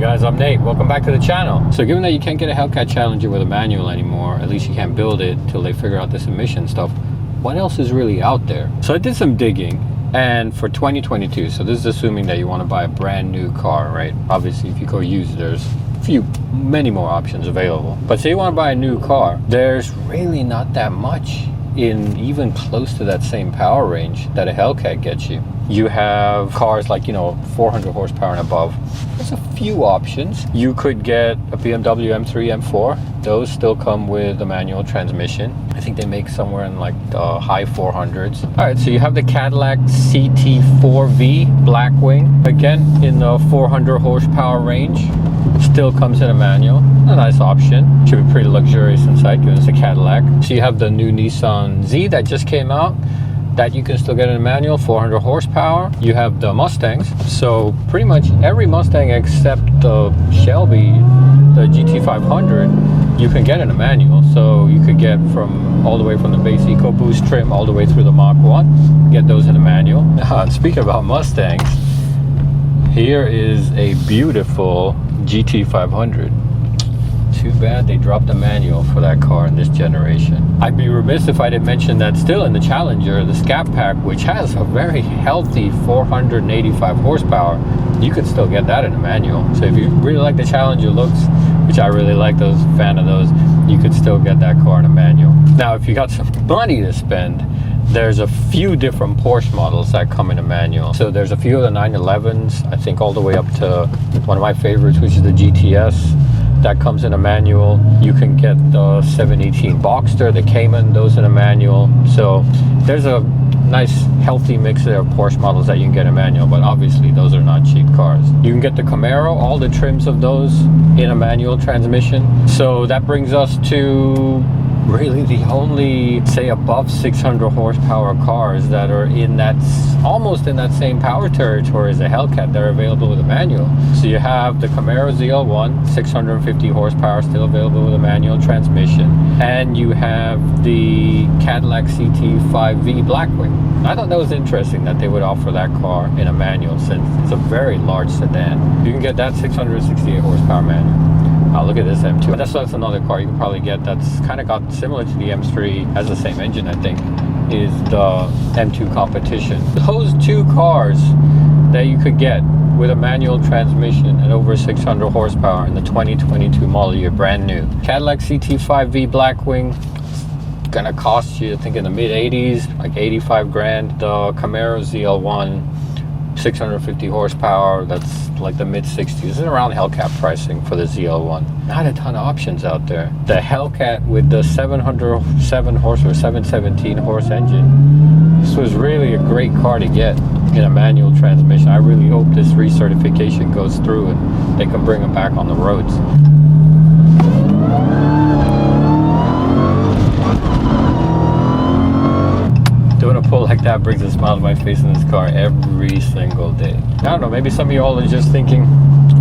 guys, I'm Nate. Welcome back to the channel. So given that you can't get a Hellcat Challenger with a manual anymore, at least you can't build it till they figure out this emission stuff, what else is really out there? So I did some digging, and for 2022, so this is assuming that you want to buy a brand new car, right? Obviously if you go used, there's many more options available. But say you want to buy a new car, there's really not that much in even close to that same power range that a Hellcat gets you. You have cars like, 400 horsepower and above. There's a few options. You could get a BMW M3, M4. Those still come with a manual transmission. I think they make somewhere in like the high 400s. All right, so you have the Cadillac CT4V Blackwing, again in the 400 horsepower range. Still comes in a manual. A nice option. Should be pretty luxurious inside given it's a Cadillac. So you have the new Nissan Z that just came out, that you can still get in a manual, 400 horsepower. You have the Mustangs. So pretty much every Mustang except the Shelby, the GT500, you can get in a manual. So you could get from all the way from the base EcoBoost trim all the way through the Mach 1. Get those in a manual. Speaking about Mustangs, here is a beautiful GT500. Too bad they dropped the manual for that car in this generation. I'd be remiss if I didn't mention that still in the Challenger, the Scat Pack, which has a very healthy 485 horsepower, you could still get that in a manual. So if you really like the Challenger looks, which I really like, those fan of those, you could still get that car in a manual. Now, if you got some money to spend, there's a few different Porsche models that come in a manual. So there's a few of the 911s, I think all the way up to one of my favorites, which is the GTS. That comes in a manual. You can get the 718 Boxster, the Cayman, those in a manual. So there's a nice healthy mix of Porsche models that you can get in a manual, but obviously those are not cheap cars. You can get the Camaro, all the trims of those in a manual transmission. So that brings us to really the only, say, above 600 horsepower cars that are in that, almost in that same power territory as a Hellcat. They're available with a manual. So you have the Camaro ZL1, 650 horsepower, still available with a manual transmission. And you have the Cadillac CT5V Blackwing. I thought that was interesting that they would offer that car in a manual, since it's a very large sedan. You can get that 668 horsepower manual. Look at this M2. That's another car you can probably get that's kind of got similar to the M3, has the same engine, I think, is the M2 Competition. Those two cars that you could get with a manual transmission at over 600 horsepower in the 2022 model year, brand new. Cadillac CT5V Blackwing, it's gonna cost you, I think, in the mid 80s, like 85 grand. The Camaro ZL1, 650 horsepower, that's like the mid 60s, and around Hellcat pricing for the ZL1. Not a ton of options out there. The Hellcat with the 707 horse or 717 horse engine, this was really a great car to get in a manual transmission. I really hope this recertification goes through and they can bring them back on the roads. Doing a pull like that brings a smile to my face in this car every single day. I don't know, maybe some of you all are just thinking,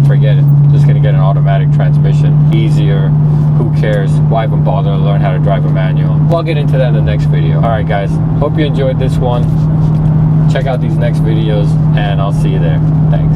forget it, just gonna get an automatic transmission, easier, who cares, why even bother to learn how to drive a manual? Well, I'll get into that in the next video. Alright guys, hope you enjoyed this one. Check out these next videos and I'll see you there. Thanks.